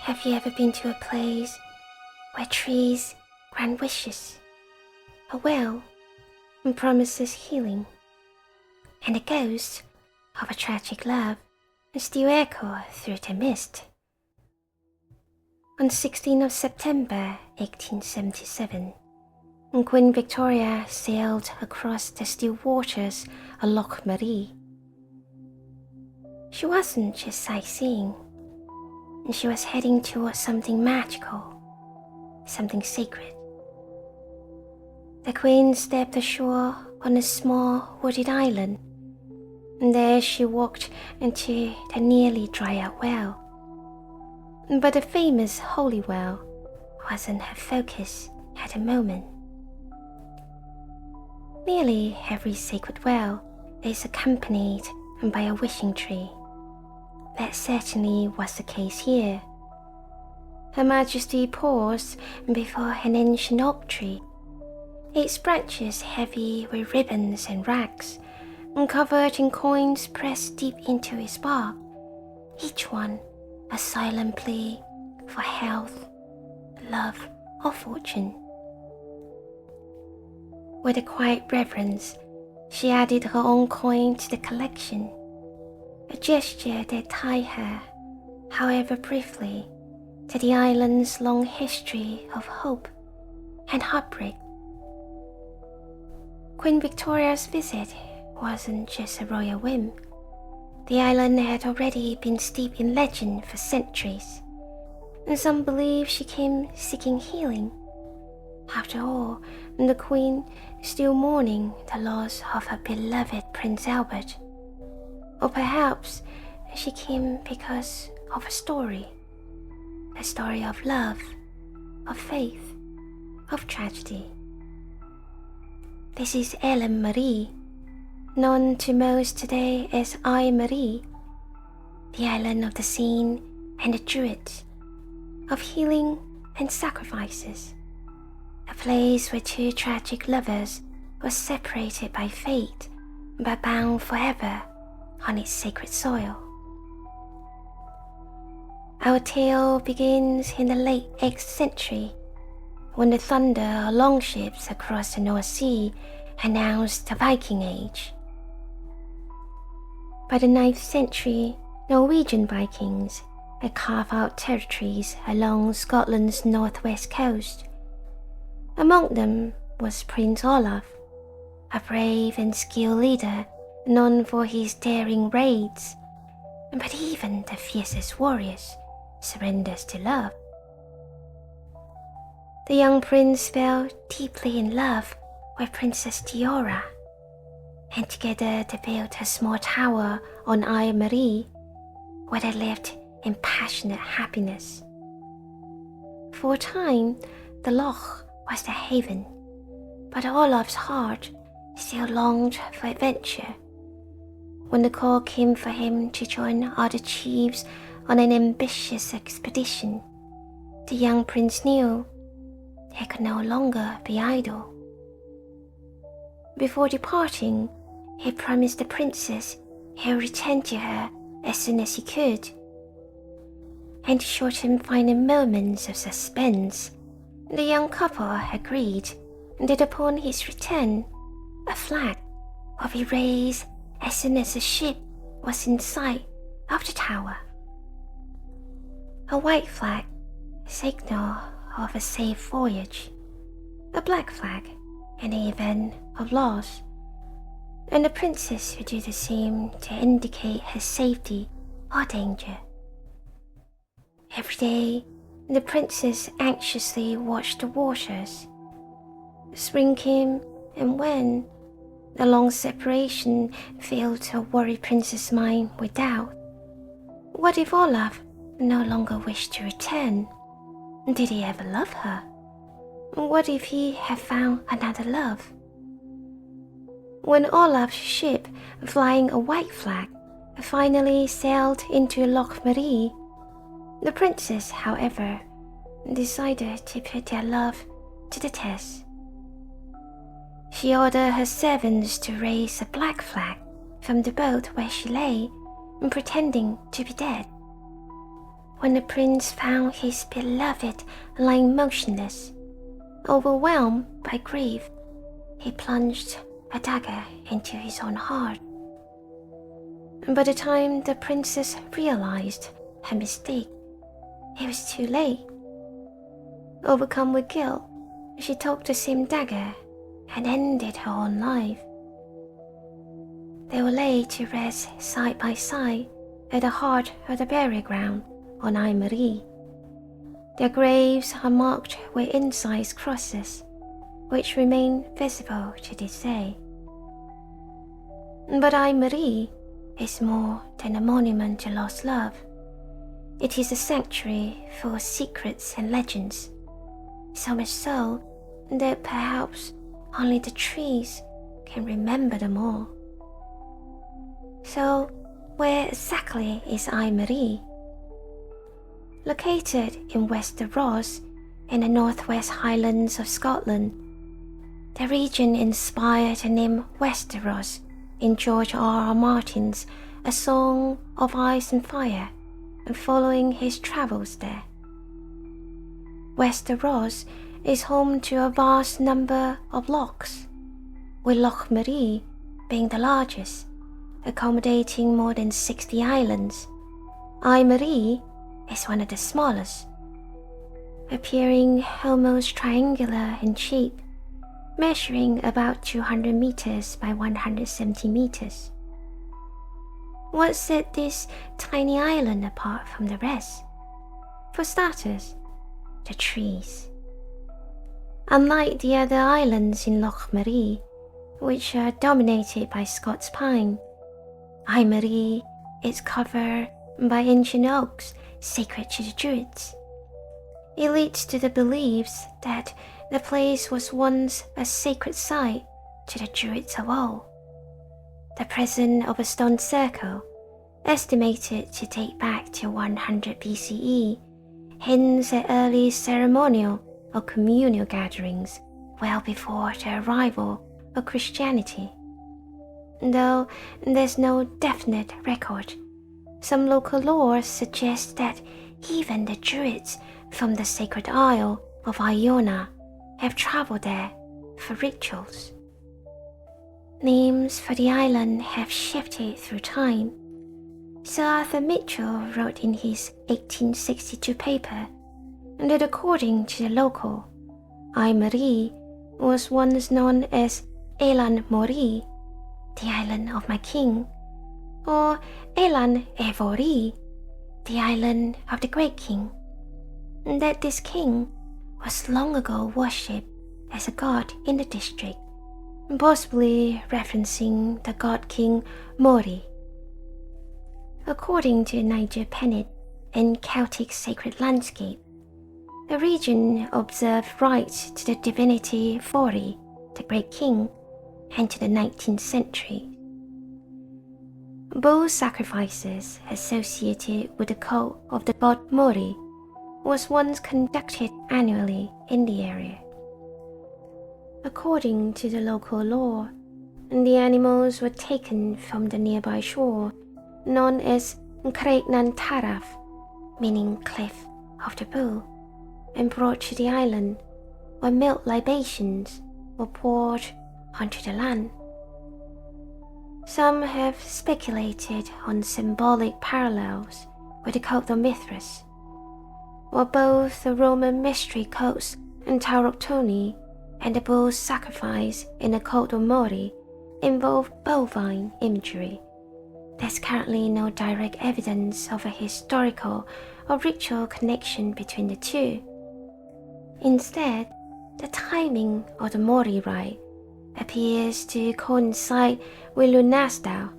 Have you ever been to a place where trees grant wishes, a well promises healing, and the ghost of a tragic love still echo through the mist? On 16th of September 1877, Queen Victoria sailed across the still waters of Loch Maree. She wasn't just sightseeing. She was heading towards something magical, something sacred. The Queen stepped ashore on a small wooded island, and there she walked into the nearly dry-out well. But the famous holy well wasn't her focus at the moment. Nearly every sacred well is accompanied by a wishing tree. That certainly was the case here. Her Majesty paused before an ancient oak tree, its branches heavy with ribbons and rags, and covered in coins pressed deep into its bark, each one a silent plea for health, love, or fortune. With a quiet reverence, she added her own coin to the collection, a gesture that tied her, however briefly, to the island's long history of hope and heartbreak. Queen Victoria's visit wasn't just a royal whim. The island had already been steeped in legend for centuries, and some believe she came seeking healing. After all, the Queen still mourning the loss of her beloved Prince Albert. Or perhaps she came because of a story of love, of faith, of tragedy. This is Loch Maree, known to most today as Maree, the island of the Scene and the Druid, of healing and sacrifices, a place where two tragic lovers were separated by fate but bound forever on its sacred soil. Our tale begins in the late 8th century, when the thunder of longships across the North Sea announced the Viking Age. By the 9th century, Norwegian Vikings had carved out territories along Scotland's northwest coast. Among them was Prince Olaf, a brave and skilled leader known for his daring raids, but even the fiercest warriors surrenders to love. The young prince fell deeply in love with Princess Deora, and together they built a small tower on Maree, where they lived in passionate happiness. For a time, the loch was their haven, but Olaf's heart still longed for adventure. When the call came for him to join other chiefs on an ambitious expedition, the young prince knew he could no longer be idle. Before departing, he promised the princess he would return to her as soon as he could. And to shorten final moments of suspense, the young couple agreed that upon his return, a flag would be raised as soon as the ship was in sight of the tower. A white flag, a signal of a safe voyage, a black flag in the event of loss, and the princess would do the same to indicate her safety or danger. Every day, the princess anxiously watched the waters. Spring came, and when the long separation filled her worried princess' mind with doubt. What if Olaf no longer wished to return? Did he ever love her? What if he had found another love? When Olaf's ship, flying a white flag, finally sailed into Loch Maree, the princess, however, decided to put their love to the test. She ordered her servants to raise a black flag from the boat where she lay, pretending to be dead. when the prince found his beloved lying motionless, overwhelmed by grief, he plunged a dagger into his own heart. By the time the princess realized her mistake, it was too late. Overcome with guilt, she took the same dagger and ended her own life. They were laid to rest side by side at the heart of the burial ground on Loch Maree. Their graves are marked with incised crosses, which remain visible to this day. But Loch Maree is more than a monument to lost love. It is a sanctuary full of secrets and legends, so much so that perhaps only the trees can remember them all. So, where exactly is Loch Maree? Located in West Ross in the northwest Highlands of Scotland, the region inspired the name Westeros in George R. R. Martin's A Song of Ice and Fire, and following his travels there. Westeros is home to a vast number of lochs, with Loch Maree being the largest, accommodating more than 60 islands. Loch Maree is one of the smallest, appearing almost triangular in shape, measuring about 200 meters by 170 meters. What set this tiny island apart from the rest? For starters, the trees. Unlike the other islands in Loch Maree, which are dominated by Scots pine, Loch Maree is covered by ancient oaks sacred to the Druids. It leads to the beliefs that the place was once a sacred site to the Druids of old. The presence of a stone circle, estimated to date back to 100 BCE, hints at early ceremonial or communal gatherings well before the arrival of Christianity. Though there's no definite record, some local lore suggests that even the Druids from the sacred isle of Iona have traveled there for rituals. Names for the island have shifted through time. Sir Arthur Mitchell wrote in his 1862 paper that according to the local, Loch Maree was once known as Elan Mori, the island of my king, or Elan Evori, the island of the great king, and that this king was long ago worshipped as a god in the district, possibly referencing the god king Mori. According to Nigel Pennant in Celtic Sacred Landscape, the region observed rites to the divinity Fori, the great king, into the 19th century. Bull sacrifices associated with the cult of the god Mori was once conducted annually in the area. According to the local lore, the animals were taken from the nearby shore, known as Craignan Taraf, meaning cliff of the bull, and brought to the island, where milk libations were poured onto the land. Some have speculated on symbolic parallels with the cult of Mithras, while both the Roman mystery cults and Tauroctoni and the bull's sacrifice in the cult of Mori involve bovine imagery. There's currently no direct evidence of a historical or ritual connection between the two. Instead, the timing of the Mori rite appears to coincide with Lunastal,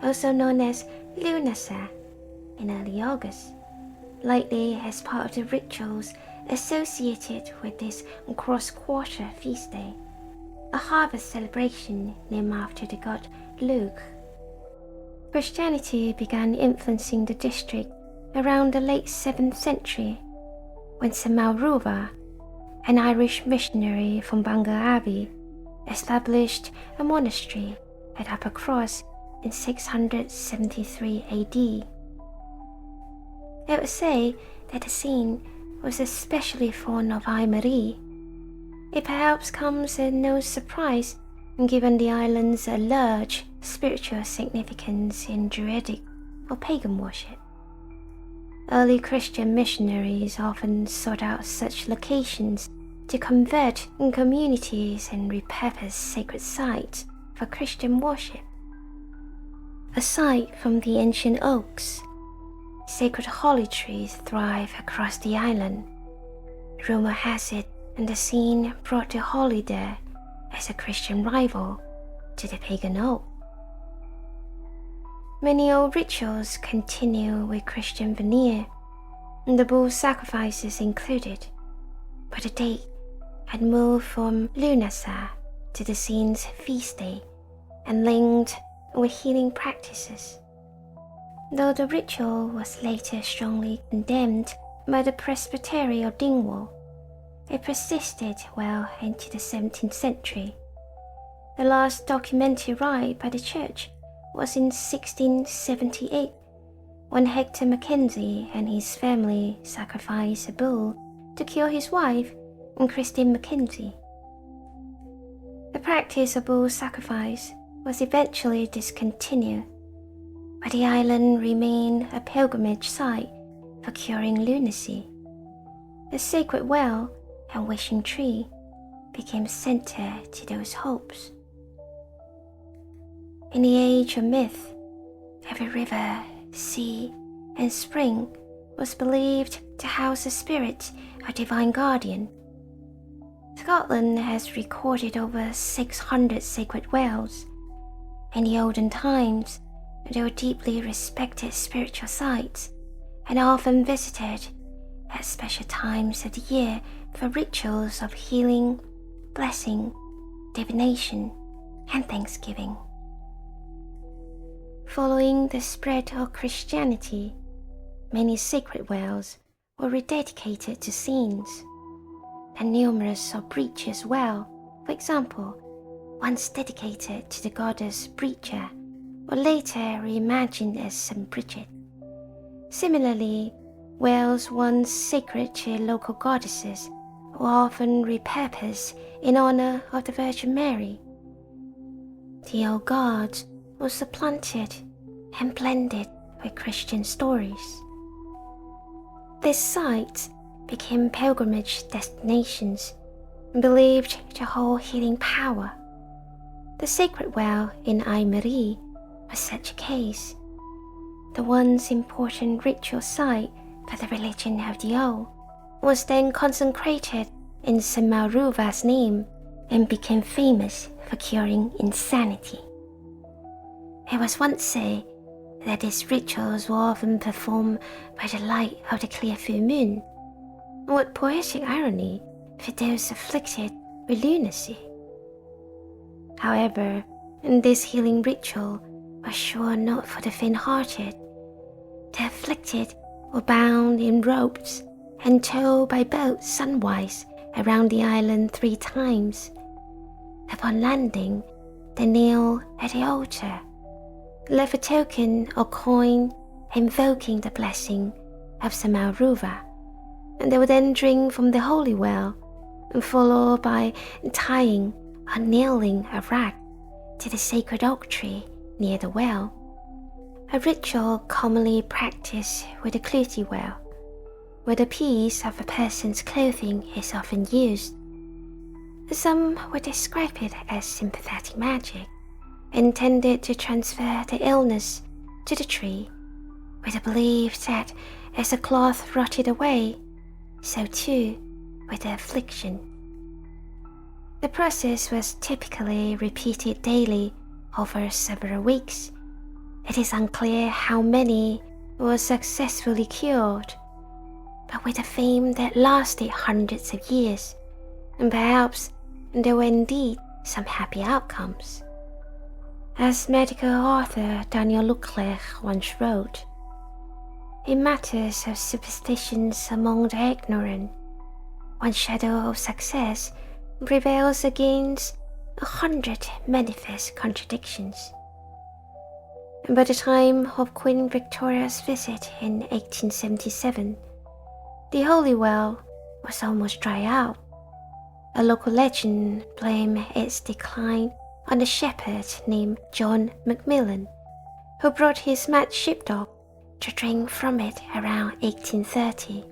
also known as Lunasa, in early August, likely as part of the rituals associated with this cross-quarter feast day, a harvest celebration named after the god Lugh. Christianity began influencing the district around the late 7th century, when St. Maelrubha, an Irish missionary from Bangor Abbey, established a monastery at Upper Cross in 673 AD. I would say that the scene was especially fond of Loch Maree. It perhaps comes as no surprise given the island's large spiritual significance in Druidic or pagan worship. Early Christian missionaries often sought out such locations to convert communities and repurpose sacred sites for Christian worship. Aside from the ancient oaks, sacred holly trees thrive across the island. Rumor has it the scene brought the holly there as a Christian rival to the pagan oak. Many old rituals continue with Christian veneer, the bull sacrifices included, but the date had moved from Lunasa to the scene's feast day and linked with healing practices. Though the ritual was later strongly condemned by the Presbytery of Dingwall, it persisted well into the 17th century. The last documented rite by the church was in 1678, when Hector Mackenzie and his family sacrificed a bull to cure his wife, Christine Mackenzie. The practice of bull sacrifice was eventually discontinued, but the island remained a pilgrimage site for curing lunacy. The sacred well and wishing tree became center to those hopes. In the age of myth, every river, sea, and spring was believed to house a spirit or divine guardian. Scotland has recorded over 600 sacred wells. In the olden times, they were deeply respected spiritual sites and often visited at special times of the year for rituals of healing, blessing, divination, and thanksgiving. Following the spread of Christianity, many sacred wells were rededicated to saints, and numerous are breached as well. For example, once dedicated to the goddess Breacher, were later reimagined as St. Bridget. Similarly, wells once sacred to local goddesses were often repurposed in honor of the Virgin Mary. The old gods were supplanted and blended with Christian stories. These sites became pilgrimage destinations believed to hold healing power. The sacred well in Loch Maree was such a case. The once important ritual site for the religion of the old was then consecrated in St. Maelrubha's name and became famous for curing insanity. It was once said that these rituals were often performed by the light of the clear full moon. What poetic irony for those afflicted with lunacy. However, this healing ritual was sure not for the faint-hearted. The afflicted were bound in ropes and towed by boat sunwise around the island 3 times. Upon landing, they kneel at the altar, left a token or coin invoking the blessing of St. Maelrubha, and they would then drink from the holy well, followed by tying or nailing a rag to the sacred oak tree near the well, a ritual commonly practiced with the Clootie well, where a piece of a person's clothing is often used. Some would describe it as sympathetic magic, intended to transfer the illness to the tree, with the belief that as the cloth rotted away, so too with the affliction. The process was typically repeated daily over several weeks. It is unclear how many were successfully cured, but with a fame that lasted hundreds of years, and perhaps there were indeed some happy outcomes. As medical author Daniel Leclerc once wrote, "In matters of superstitions among the ignorant, one shadow of success prevails against 100 manifest contradictions." By the time of Queen Victoria's visit in 1877, the holy well was almost dry out. A local legend blamed its decline on a shepherd named John Macmillan, who brought his mad sheepdog to drink from it around 1830.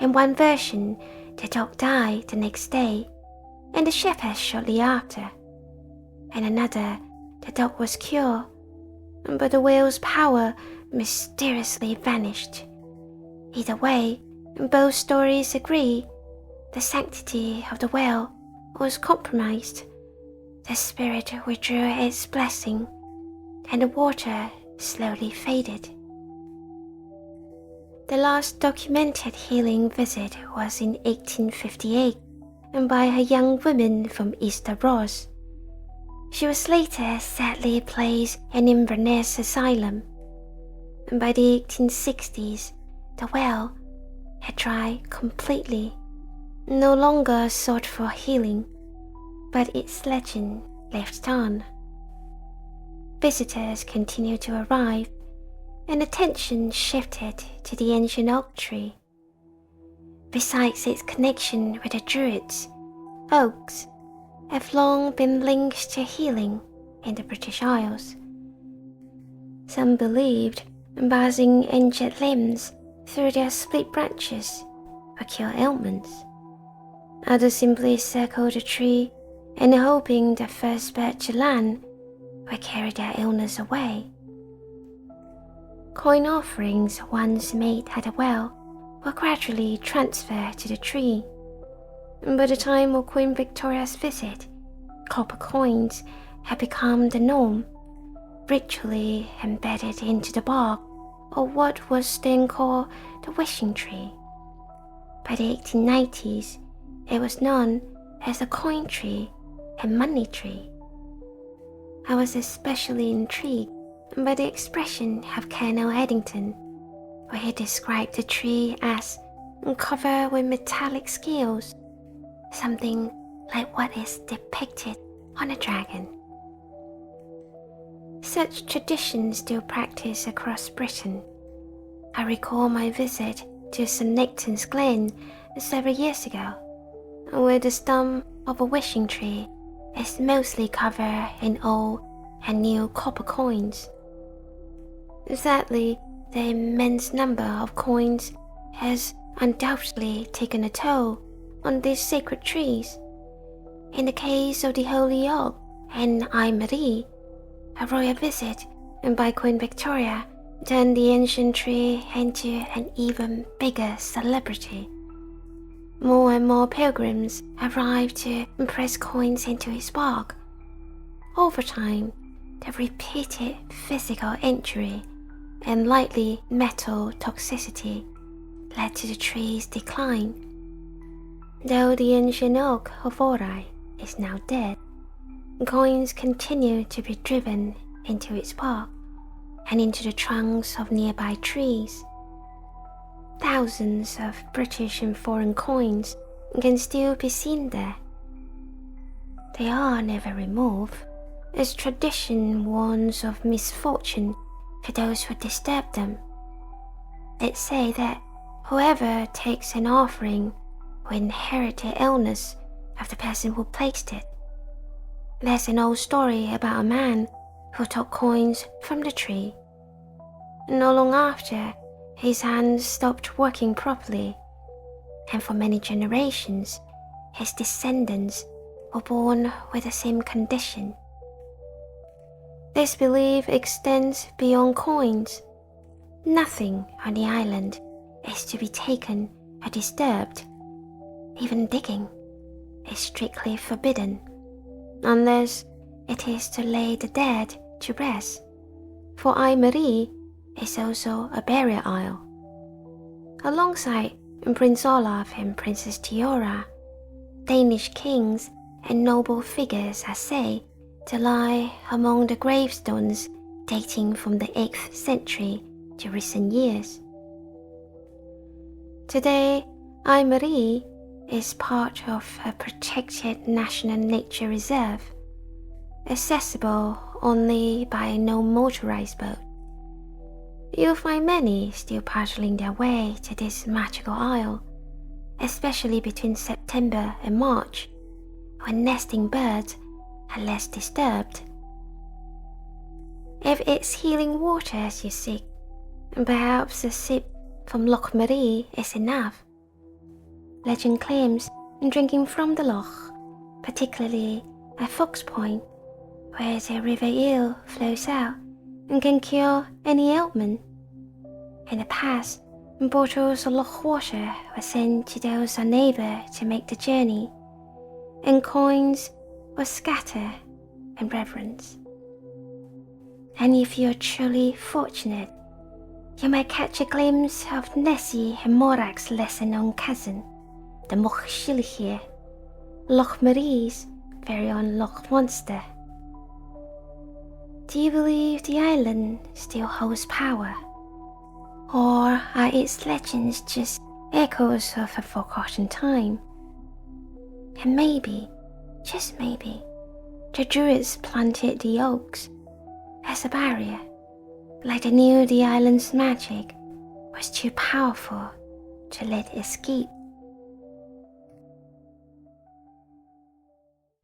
In one version, the dog died the next day, and the shepherd shortly after. In another, the dog was cured, but the well's power mysteriously vanished. Either way, both stories agree the sanctity of the well was compromised. The spirit withdrew its blessing, and the water slowly faded. The last documented healing visit was in 1858 by a young woman from Easter Ross. She was later sadly placed in Inverness Asylum, and by the 1860s the well had dried completely, no longer sought for healing, but its legend lived on. Visitors continued to arrive, and attention shifted to the ancient oak tree. Besides its connection with the Druids, oaks have long been linked to healing in the British Isles. Some believed passing injured limbs through their split branches would cure ailments. Others simply circled the tree and hoping the first bird to land would carry their illness away. Coin offerings once made at the well were gradually transferred to the tree. By the time of Queen Victoria's visit, copper coins had become the norm, ritually embedded into the bark of what was then called the wishing tree. By the 1890s, it was known as the coin tree and money tree. I was especially intrigued by the expression of Colonel Eddington, where he described the tree as covered with metallic scales, something like what is depicted on a dragon. Such traditions still practiced across Britain. I recall my visit to St. Nectan's Glen several years ago, where the stump of a wishing tree is mostly covered in old and new copper coins. Sadly, the immense number of coins has undoubtedly taken a toll on these sacred trees. In the case of the Holy Oak and Maree, a royal visit by Queen Victoria turned the ancient tree into an even bigger celebrity. More and more pilgrims arrived to press coins into its bark. Over time, the repeated physical injury and likely metal toxicity led to the tree's decline. Though the ancient oak of Ori is now dead, coins continue to be driven into its bark and into the trunks of nearby trees. Thousands of British and foreign coins can still be seen there. They are never removed, as tradition warns of misfortune for those who disturb them. They say that whoever takes an offering will inherit the illness of the person who placed it. There's an old story about a man who took coins from the tree. Not long after, his hands stopped working properly, and for many generations, his descendants were born with the same condition. This belief extends beyond coins. Nothing on the island is to be taken or disturbed. Even digging is strictly forbidden, unless it is to lay the dead to rest, for Maree is also a burial isle. Alongside Prince Olaf and Princess Deora, Danish kings and noble figures are said to lie among the gravestones dating from the 8th century to recent years. Today, Maree is part of a protected national nature reserve, accessible only by no motorized boat. You'll find many still paddling their way to this magical isle, especially between September and March, when nesting birds are less disturbed. If it's healing waters you seek, perhaps a sip from Loch Maree is enough. Legend claims drinking from the loch, particularly at Fox Point, where the River Eel flows out, and can cure any ailment. In the past, bottles of loch water were sent to those unable to make the journey, and coins were scattered in reverence. And if you're truly fortunate, you might catch a glimpse of Nessie and Morag's lesser-known cousin, the Moch Shilchir, Loch Maree's very own Loch Monster. Do you believe the island still holds power? Or are its legends just echoes of a forgotten time? And maybe, just maybe, the Druids planted the oaks as a barrier, like they knew the island's magic was too powerful to let escape.